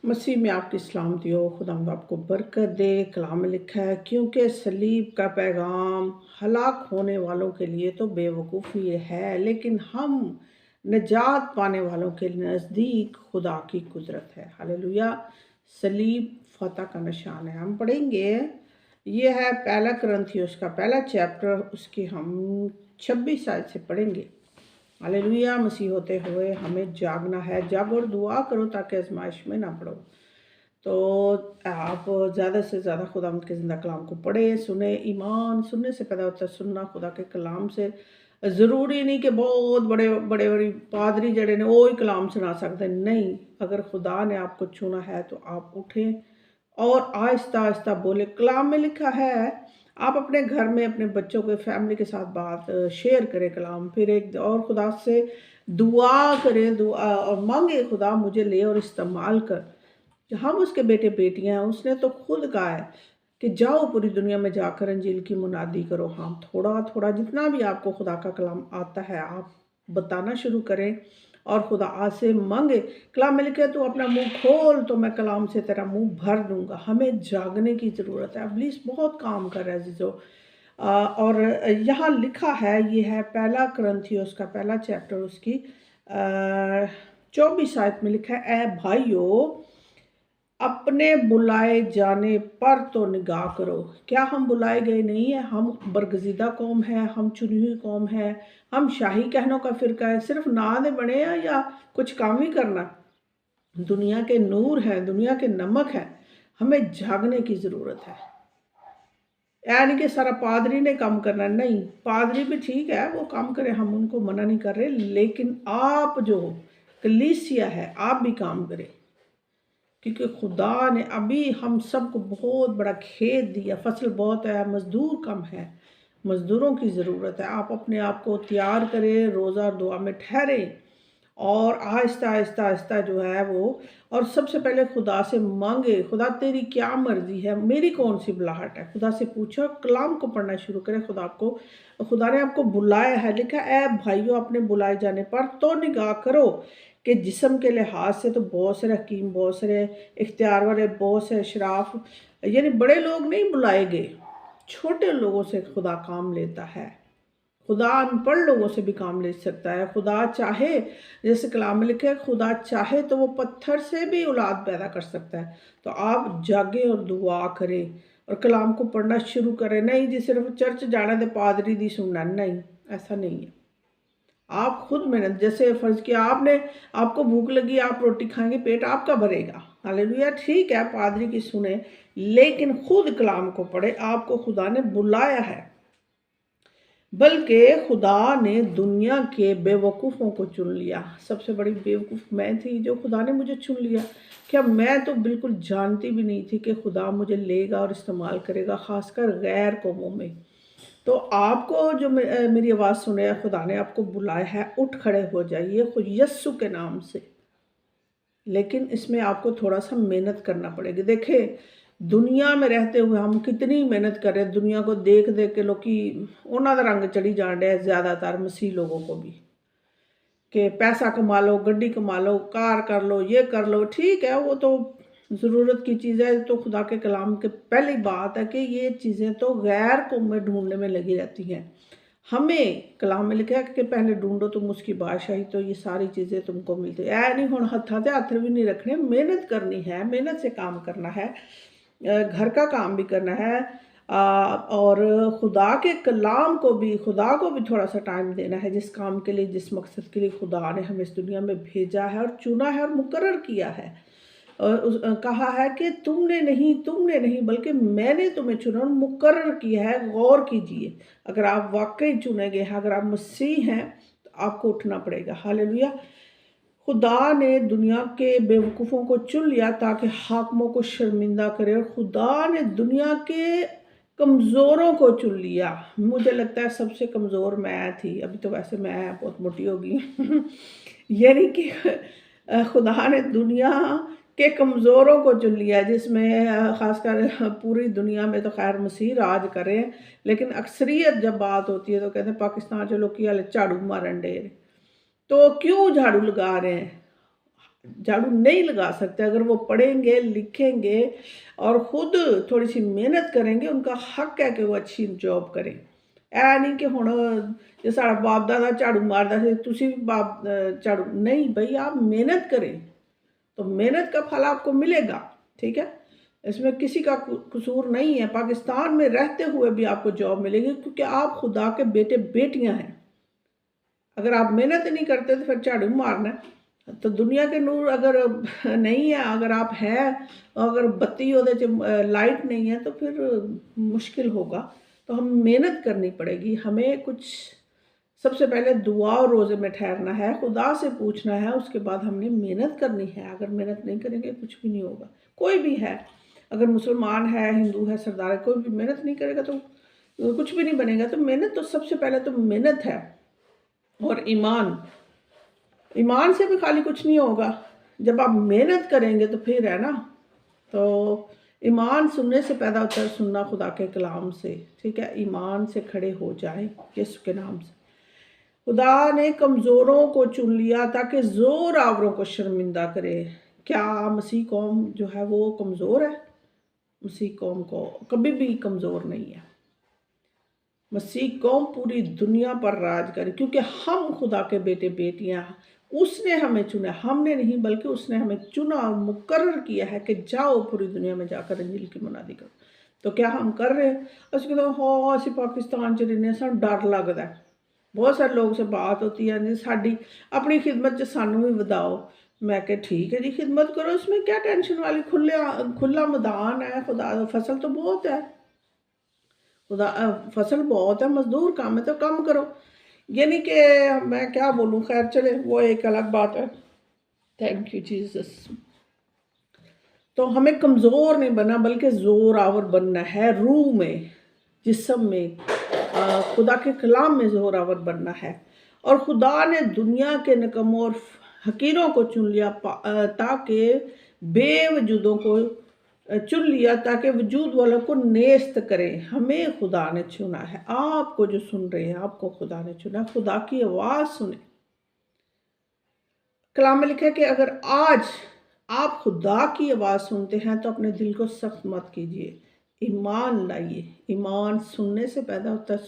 मसीह में आपकी सलामती हो। खुदावंद आपको बरकत दे। कलाम में लिखा है, क्योंकि सलीब का पैगाम हलाक होने वालों के लिए तो बेवकूफ़ी है, लेकिन हम निजात पाने वालों के नज़दीक खुदा की कुदरत है। हालेलुया। सलीब फतह का निशान है। हम पढ़ेंगे, ये है पहला कुरिन्थियों का पहला चैप्टर, उसकी हम 26 आयत से पढ़ेंगे। हालेलुया। मसीह होते हुए हमें जागना है। जागो और दुआ करो ताकि आजमाइश में ना पड़ो। तो आप ज़्यादा से ज़्यादा खुदा के ज़िंदा कलाम को पढ़े, सुने। ईमान सुनने से पैदा होता है, सुनना खुदा के कलाम से। ज़रूरी नहीं कि बहुत बड़े बड़े बड़ी पादरी जड़े ने वो ही कलाम सुना सकते, नहीं। अगर खुदा ने आपको चुना है तो आप उठें और आहिस्ता आहिस्ता बोले। कलाम में लिखा है, आप अपने घर में अपने बच्चों के फैमिली के साथ बात शेयर करें कलाम, फिर एक और खुदा से दुआ करें, दुआ और मांगे, खुदा मुझे ले और इस्तेमाल कर। हम उसके बेटे बेटियां हैं। उसने तो खुद कहा है कि जाओ पूरी दुनिया में जाकर अंजील की मुनादी करो। हाँ, थोड़ा थोड़ा जितना भी आपको खुदा का कलाम आता है आप बताना शुरू करें और खुदा आज से मांगे। कलाम में लिखे, तू अपना मुंह खोल तो मैं कलाम से तेरा मुंह भर दूंगा। हमें जागने की ज़रूरत है। इब्लीस बहुत काम कर रहा है जीजो। और यहाँ लिखा है, ये है पहला कुरिन्थियों का पहला चैप्टर, उसकी 24 आयत में लिखा है, ए भाइयों, अपने बुलाए जाने पर तो निगाह करो। क्या हम बुलाए गए नहीं हैं? हम बरगजीदा कौम है, हम चुनी हुई कौम है, हम शाही कहनों का फिरका है। सिर्फ ना दे बने हैं या कुछ काम ही करना? दुनिया के नूर हैं, दुनिया के नमक हैं। हमें जागने की ज़रूरत है। यानी कि सारा पादरी ने काम करना, नहीं। पादरी भी ठीक है, वो काम करे, हम उनको मना नहीं कर रहे, लेकिन आप जो कलीसिया है आप भी काम करें, क्योंकि खुदा ने अभी हम सबको बहुत बड़ा खेत दिया। फसल बहुत है, मज़दूर कम है, मज़दूरों की ज़रूरत है। आप अपने आप को तैयार करें, रोज़ा और दुआ में ठहरें और आहिस्ता आहिस्ता आहिस्ता जो है वो, और सबसे पहले खुदा से मांगे, खुदा तेरी क्या मर्ज़ी है, मेरी कौन सी बुलाहट है। खुदा से पूछो, कलाम को पढ़ना शुरू करें। खुदा ने आपको बुलाया है। लिखा है, भाइयों, अपने बुलाए जाने पर तो निगाह करो कि जिस्म के लिहाज से तो बहुत सारे हकीम, बहुत सारे इख्तियार वाले, बहुत से अशराफ, यानी बड़े लोग नहीं बुलाए गए। छोटे लोगों से खुदा काम लेता है। खुदा अनपढ़ लोगों से भी काम ले सकता है। खुदा चाहे, जैसे कलाम में लिखे, खुदा चाहे तो वो पत्थर से भी औलाद पैदा कर सकता है। तो आप जागे और दुआ करें और कलाम को पढ़ना शुरू करें। नहीं जी सिर्फ चर्च जाना तो पादरी दी सुनना, नहीं, ऐसा नहीं है। आप खुद मेहनत, जैसे फर्ज किया आपने, आपको भूख लगी, आप रोटी खाएंगे, पेट आपका भरेगा। हालेलुया। ठीक है, पादरी की सुने, लेकिन खुद कलाम को पढ़े। आपको खुदा ने बुलाया है, बल्कि खुदा ने दुनिया के बेवकूफ़ों को चुन लिया। सबसे बड़ी बेवकूफ़ मैं थी, जो खुदा ने मुझे चुन लिया। क्या मैं तो बिल्कुल जानती भी नहीं थी कि खुदा मुझे लेगा और इस्तेमाल करेगा, ख़ासकर गैर कौमों में। तो आपको जो मेरी आवाज़ सुने, खुदा ने आपको बुलाया है, उठ खड़े हो जाइए खुद यस्सु के नाम से। लेकिन इसमें आपको थोड़ा सा मेहनत करना पड़ेगी। देखिए, दुनिया में रहते हुए हम कितनी मेहनत कर रहे हैं। दुनिया को देख देख के लोग उन्हों का रंग चढ़ी जान रहा है, ज़्यादातर मसीह लोगों को भी, कि पैसा कमा लो, गड्डी कमा लो, कार कर लो, ये कर लो। ठीक है, वो तो ज़रूरत की चीज़ है। तो खुदा के कलाम के पहली बात है कि ये चीज़ें तो गैर को में ढूंढने में लगी रहती हैं। हमें कलाम में लिखा है कि पहले ढूंढो तुम उसकी बादशाही, तो ये सारी चीज़ें तुमको मिलती है। नहीं हुण हत्था ते हत्थ भी नहीं रखने, मेहनत करनी है, मेहनत से काम करना है, घर का काम भी करना है, और खुदा के कलाम को भी, खुदा को भी थोड़ा सा टाइम देना है, जिस काम के लिए, जिस मकसद के लिए खुदा ने हमें इस दुनिया में भेजा है और चुना है और मुकर्रर किया है। कहा है कि तुमने नहीं बल्कि मैंने तुम्हें चुना और मुकर्रर किया है। गौर कीजिए, अगर आप वाकई चुने गए हैं, अगर आप मसीह हैं, तो आपको उठना पड़ेगा। हालेलुया। खुदा ने दुनिया के बेवकूफ़ों को चुन लिया ताकि हाकिमों को शर्मिंदा करे, और खुदा ने दुनिया के कमज़ोरों को चुन लिया। मुझे लगता है सबसे कमज़ोर मैं थी। अभी तो वैसे मैं बहुत मोटी हो गई यानी कि खुदा ने दुनिया के कमज़ोरों को चुन लिया, जिसमें ख़ासकर पूरी दुनिया में तो खैर मसीह राज करें, लेकिन अक्सरियत जब बात होती है तो कहते हैं पाकिस्तान चलो कि हाले झाड़ू मारन डेर। तो क्यों झाड़ू लगा रहे हैं? झाड़ू नहीं लगा सकते। अगर वो पढ़ेंगे, लिखेंगे और ख़ुद थोड़ी सी मेहनत करेंगे, उनका हक है कि वो अच्छी जॉब करें। ऐ नहीं कि हुण जो साढ़ा बाप दादा झाड़ू मारदा सी, तुसी भी बाप झाड़ू नहीं भई, आप मेहनत करें तो मेहनत का फल आपको मिलेगा, ठीक है? इसमें किसी का कसूर नहीं है। पाकिस्तान में रहते हुए भी आपको जॉब मिलेगी, क्योंकि आप खुदा के बेटे बेटियां हैं। अगर आप मेहनत नहीं करते तो फिर झाड़ू मारना है। तो दुनिया के नूर अगर नहीं है, अगर आप हैं, अगर बत्ती ਉਹਦੇ 'ਚ लाइट नहीं है तो फिर मुश्किल होगा। तो हम मेहनत करनी पड़ेगी। हमें कुछ सबसे पहले दुआ और रोज़े में ठहरना है, खुदा से पूछना है, उसके बाद हमने मेहनत करनी है। अगर मेहनत नहीं करेंगे कुछ भी नहीं होगा। कोई भी है, अगर मुसलमान है, हिंदू है, सरदार है, कोई भी मेहनत नहीं करेगा तो कुछ भी नहीं बनेगा। तो मेहनत तो सबसे पहले तो मेहनत है। और ईमान से भी खाली कुछ नहीं होगा। जब आप मेहनत करेंगे तो फिर है ना, तो ईमान सुनने से पैदा होता है, सुनना खुदा के कलाम से, ठीक है? ईमान से खड़े हो जाए यीशु के नाम से। खुदा ने कमज़ोरों को चुन लिया ताकि ज़ोर आवरों को शर्मिंदा करे। क्या मसीह कौम जो है वो कमज़ोर है? मसीह कौम को कभी भी कमज़ोर नहीं है। मसीह कौम पूरी दुनिया पर राज करे, क्योंकि हम खुदा के बेटे बेटियां। उसने हमें चुना, हमने नहीं, बल्कि उसने हमें चुना और मुकर्रर किया है कि जाओ पूरी दुनिया में जाकर इंजील की मुनादी करो। तो क्या हम कर रहे हैं? असं कहते हाँ असं पाकिस्तान च रहने, सानू डर लगता है। बहुत सारे लोग से बात होती है जी साड़ी अपनी खिदमत च सानू भी वधाओ। मैं कहा ठीक है जी, खिदमत करो, इसमें क्या टेंशन वाली, खुला मैदान है, खुदा फसल तो बहुत है, खुदा फसल बहुत है, मजदूर कम है, तो कम करो। यानी कि मैं क्या बोलूँ, खैर चले वो एक अलग बात है। Thank you Jesus. तो हमें कमज़ोर नहीं बनना, बल्कि ज़ोर आवर बनना है। रूह में, जिस्म में, खुदा के कलाम में ज़ोर आवर बनना है। और खुदा ने दुनिया के निकम्मों और हकीरों को चुन लिया ताकि बेवजूदों को चुन लिया ताकि वजूद वालों को नेस्त करें। हमें खुदा ने चुना है। आपको जो सुन रहे हैं, आपको खुदा ने चुना। खुदा की आवाज़ सुने। कलाम में लिखा है कि अगर आज आप खुदा की आवाज़ सुनते हैं तो अपने दिल को सख्त मत कीजिए, ईमान लाइए। ईमान सुनने से पैदा होता है,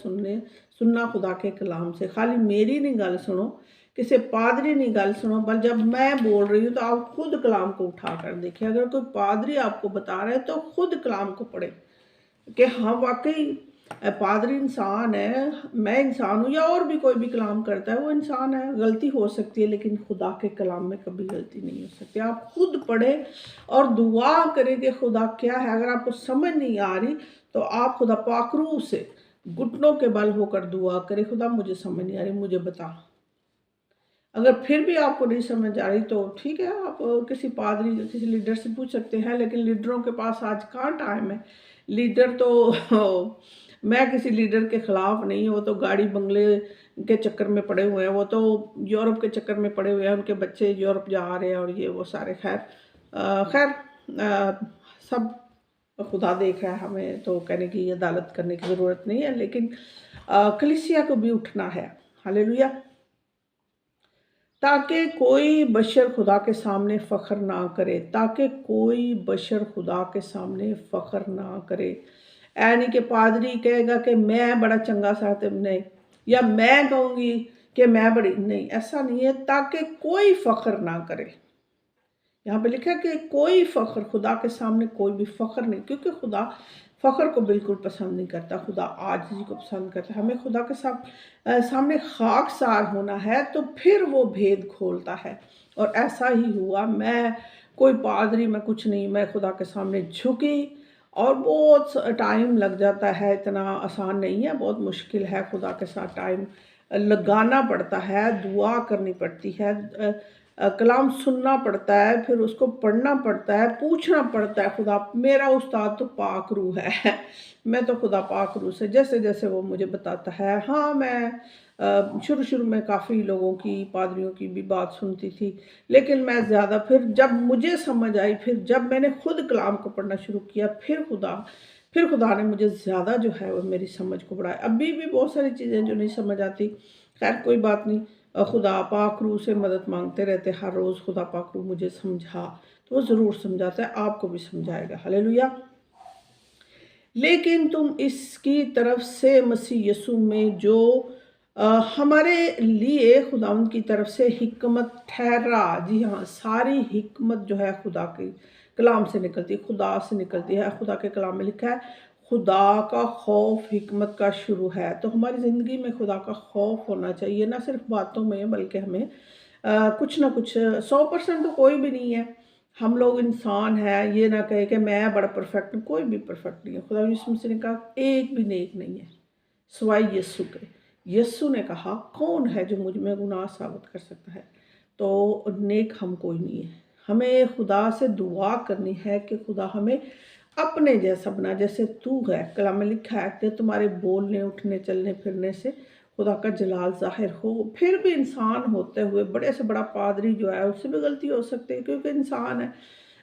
सुनना खुदा के कलाम से। खाली मेरी नहीं गल सुनो, किसी पादरी नहीं गल सुनो, बल जब मैं बोल रही हूँ तो आप खुद कलाम को उठा कर देखिए। अगर कोई पादरी आपको बता रहा है तो खुद कलाम को पढ़े कि हाँ वाकई पादरी इंसान है, मैं इंसान हूँ, या और भी कोई भी कलाम करता है वो इंसान है, गलती हो सकती है, लेकिन खुदा के कलाम में कभी गलती नहीं हो सकती। आप खुद पढ़े और दुआ करें कि खुदा क्या है। अगर आपको समझ नहीं आ रही तो आप खुदा पाकरू से घुटनों के बल होकर दुआ करें, खुदा मुझे समझ नहीं आ रही, मुझे बता। अगर फिर भी आपको नहीं समझ आ रही तो ठीक है, आप किसी पादरी, किसी लीडर से पूछ सकते हैं। लेकिन लीडरों के पास आज कहाँ टाइम है। लीडर तो मैं किसी लीडर के ख़िलाफ़ नहीं, वो तो गाड़ी बंगले के चक्कर में पड़े हुए हैं, वो तो यूरोप के चक्कर में पड़े हुए हैं, उनके बच्चे यूरोप जा रहे हैं और ये वो सारे। खैर सब खुदा देख रहा है, हमें तो कहने की अदालत करने की ज़रूरत नहीं है। लेकिन कलीसिया को भी उठना है। हालेलुया। ताकि कोई बशर खुदा के सामने फ़ख्र ना करे, ताकि कोई बशर खुदा के सामने फ़ख्र ना करे। ऐ नहीं कि पादरी कहेगा कि मैं बड़ा चंगा साहब, नहीं, या मैं कहूँगी कि मैं बड़ी, नहीं, ऐसा नहीं है। ताकि कोई फ़ख्र ना करे। यहाँ पे लिखा है कि कोई फ़ख्र, खुदा के सामने कोई भी फ़ख्र नहीं, क्योंकि खुदा फ़ख्र को बिल्कुल पसंद नहीं करता। खुदा आजिज़ी को पसंद करता है। हमें खुदा के सामने खाकसार होना है, तो फिर वो भेद खोलता है। और ऐसा ही हुआ। मैं कोई पादरी, मैं कुछ नहीं, मैं खुदा के सामने झुकी और बहुत टाइम लग जाता है, इतना आसान नहीं है, बहुत मुश्किल है। खुदा के साथ टाइम लगाना पड़ता है, दुआ करनी पड़ती है, कलाम सुनना पड़ता है, फिर उसको पढ़ना पड़ता है, पूछना पड़ता है। खुदा मेरा उस्ताद तो पाक रूह है मैं तो खुदा पाक रूह से जैसे जैसे वो मुझे बताता है। हाँ, मैं शुरू में काफ़ी लोगों की, पादरियों की भी बात सुनती थी, लेकिन मैं ज़्यादा, फिर जब मुझे समझ आई, फिर जब मैंने खुद कलाम को पढ़ना शुरू किया, फिर खुदा ने मुझे ज़्यादा जो है वो मेरी समझ को बढ़ाया। अभी भी बहुत सारी चीज़ें जो नहीं समझ आती, खैर कोई बात नहीं, खुदा पाक रू से मदद मांगते रहते हर रोज़, खुदा पाक रू मुझे समझा, तो वो ज़रूर समझाता है, आपको भी समझाएगा। हालेलुया। लेकिन तुम इसकी तरफ से मसीह यीशु में जो अ, हमारे लिए खुदावंद की तरफ से हिकमत ठहरा। जी हाँ, सारी हिकमत जो है खुदा के कलाम से निकलती है, खुदा से निकलती है। खुदा के कलाम में लिखा है खुदा का खौफ हिकमत का शुरू है। तो हमारी ज़िंदगी में खुदा का खौफ होना चाहिए, ना सिर्फ बातों में बल्कि हमें कुछ ना कुछ 100% तो कोई भी नहीं है। हम लोग इंसान हैं, ये ना कहे कि मैं बड़ा परफेक्ट हूँ, कोई भी परफेक्ट नहीं है। खुदा यीशु मसीह ने कहा एक भी नेक नहीं है सिवाय यीशु के। यीशु ने कहा कौन है जो मुझ में गुनाह साबित कर सकता है। तो नेक हम कोई नहीं है। हमें खुदा से दुआ करनी है कि खुदा हमें अपने जैसा बना, जैसे तू है। कलाम में लिखा है कि तुम्हारे बोलने उठने चलने फिरने से खुदा का जलाल ज़ाहिर हो। फिर भी इंसान होते हुए बड़े से बड़ा पादरी जो है उससे भी गलती हो सकती है, क्योंकि इंसान है।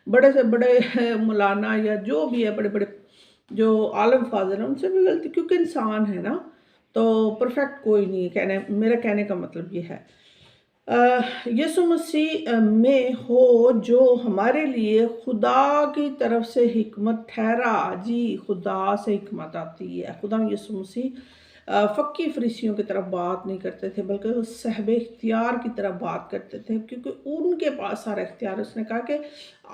बड़े से बड़े मौलाना या जो भी है, बड़े बड़े जो आलम फाजर हैं, उनसे भी गलती, क्योंकि इंसान है ना। तो परफेक्ट कोई नहीं है, मेरा कहने का मतलब ये है। यीशु मसीह में हो जो हमारे लिए खुदा की तरफ से हिकमत ठहरा। जी, खुदा से हिकमत आती है। खुदा यीशु मसीह फ़क्की फरीसियों की तरफ बात नहीं करते थे, बल्कि वो साहिब इख्तियार की तरफ बात करते थे, क्योंकि उनके पास सारा इख्तियार। उसने कहा कि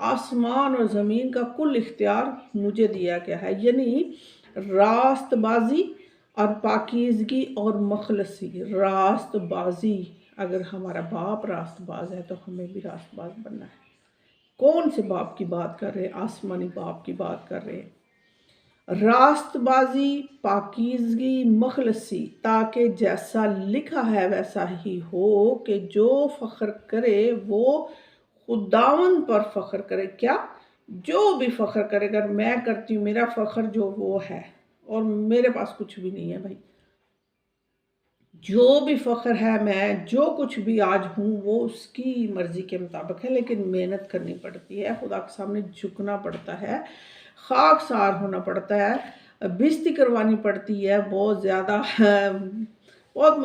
आसमान और ज़मीन का कुल इख्तियार मुझे दिया गया है, यानी रास्तबाजी और पाकीज़गी और मखलसी। रास्तबाजी, अगर हमारा बाप रास्तबाज है तो हमें भी रास्तबाज बनना है। कौन से बाप की बात कर रहे हैं? आसमानी बाप की बात कर रहे हैं। रास्तबाजी, पाकीज़गी, मखलसी, ताकि जैसा लिखा है वैसा ही हो कि जो फ़ख्र करे वो खुदावन पर फ़ख्र करे। क्या? जो भी फ़ख्र करे। अगर मैं करती हूँ, मेरा फ़ख्र जो वो है, और मेरे पास कुछ भी नहीं है भाई। जो भी फ़ख्र है, मैं जो कुछ भी आज हूँ वो उसकी मर्ज़ी के मुताबिक है, लेकिन मेहनत करनी पड़ती है, खुदा के सामने झुकना पड़ता है, खाकसार होना पड़ता है, बेइज़्ज़ती करवानी पड़ती है बहुत ज़्यादा। बहुत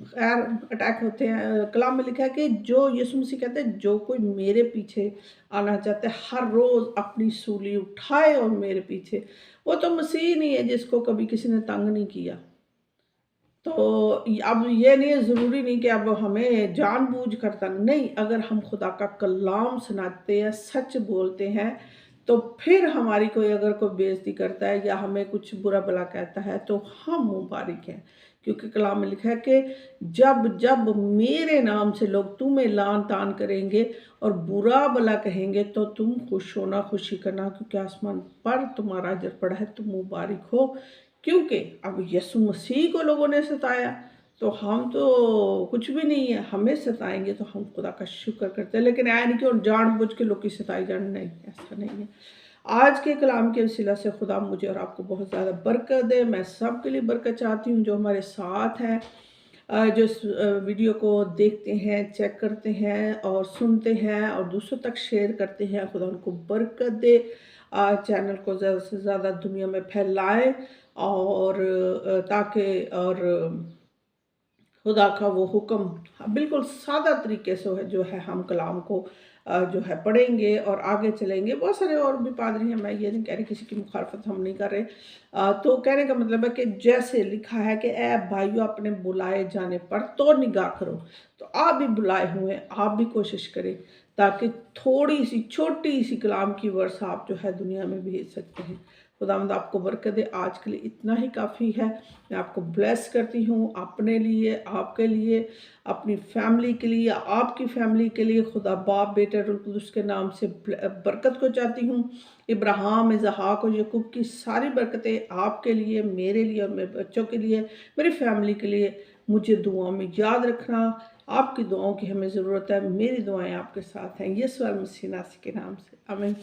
खैर अटैक होते हैं। कलाम में लिखा है कि जो यीशु मसीह कहते हैं जो कोई मेरे पीछे आना चाहता है हर रोज़ अपनी सूली उठाए और मेरे पीछे। वो तो मसीह नहीं है जिसको कभी किसी ने तंग नहीं किया। तो अब ये नहीं है, ज़रूरी नहीं कि अब हमें जानबूझ कर तंग नहीं। अगर हम खुदा का कलाम सुनाते हैं, सच बोलते हैं, तो फिर हमारी कोई अगर कोई बेइज़्ज़ती करता है या हमें कुछ बुरा भला कहता है तो हम मुबारक हैं, क्योंकि कलाम में लिखा है कि जब जब मेरे नाम से लोग तुम्हें लान तान करेंगे और बुरा भला कहेंगे तो तुम खुश होना, खुशी करना, क्योंकि आसमान पर तुम्हारा अजर पड़ा है, तुम मुबारक हो। क्योंकि अब यीशु मसीह को लोगों ने सताया, तो हम तो कुछ भी नहीं है। हमें सताएंगे तो हम खुदा का शुक्र करते हैं, लेकिन ऐ नहीं कि और जानबूझ के लोग की सताई जाने, नहीं, ऐसा नहीं है। आज के कलाम के वसीला से खुदा मुझे और आपको बहुत ज़्यादा बरकत दे। मैं सब के लिए बरकत चाहती हूँ जो हमारे साथ हैं, जो इस वीडियो को देखते हैं, चेक करते हैं और सुनते हैं और दूसरों तक शेयर करते हैं। खुदा उनको बरकत दे। चैनल को ज़्यादा से ज़्यादा दुनिया में फैलाएं, और ताकि और खुदा का वो हुक्म बिल्कुल सादा तरीके से जो है हम कलाम को जो है पढ़ेंगे और आगे चलेंगे। बहुत सारे और भी पादरी हैं, मैं ये नहीं कह रही किसी की मुखालफत हम नहीं कर रहे। तो कहने का मतलब है कि जैसे लिखा है कि ए भाइयों अपने बुलाए जाने पर तो निगाह करो। तो आप भी बुलाए हुए हैं, आप भी कोशिश करें ताकि थोड़ी सी छोटी सी कलाम की वर्ष आप जो है दुनिया में भेज सकते हैं। खुदावंद आपको बरकत दे। आज के लिए इतना ही काफ़ी है। मैं आपको ब्लेस करती हूँ, अपने लिए, आपके लिए, अपनी फैमिली के लिए, आपकी फैमिली के लिए। खुदा बाप, बेटे, रूह कुदस के नाम से बरकत को चाहती हूँ। इब्राहिम, इसहाक और याकूब की सारी बरकतें आपके लिए, मेरे लिए और मेरे बच्चों के लिए, मेरी फैमिली के लिए। मुझे दुआओं में याद रखना। आपकी दुआओं की हमें ज़रूरत है। मेरी दुआएं आपके साथ हैं। यीशु मसीह के नाम से आमीन।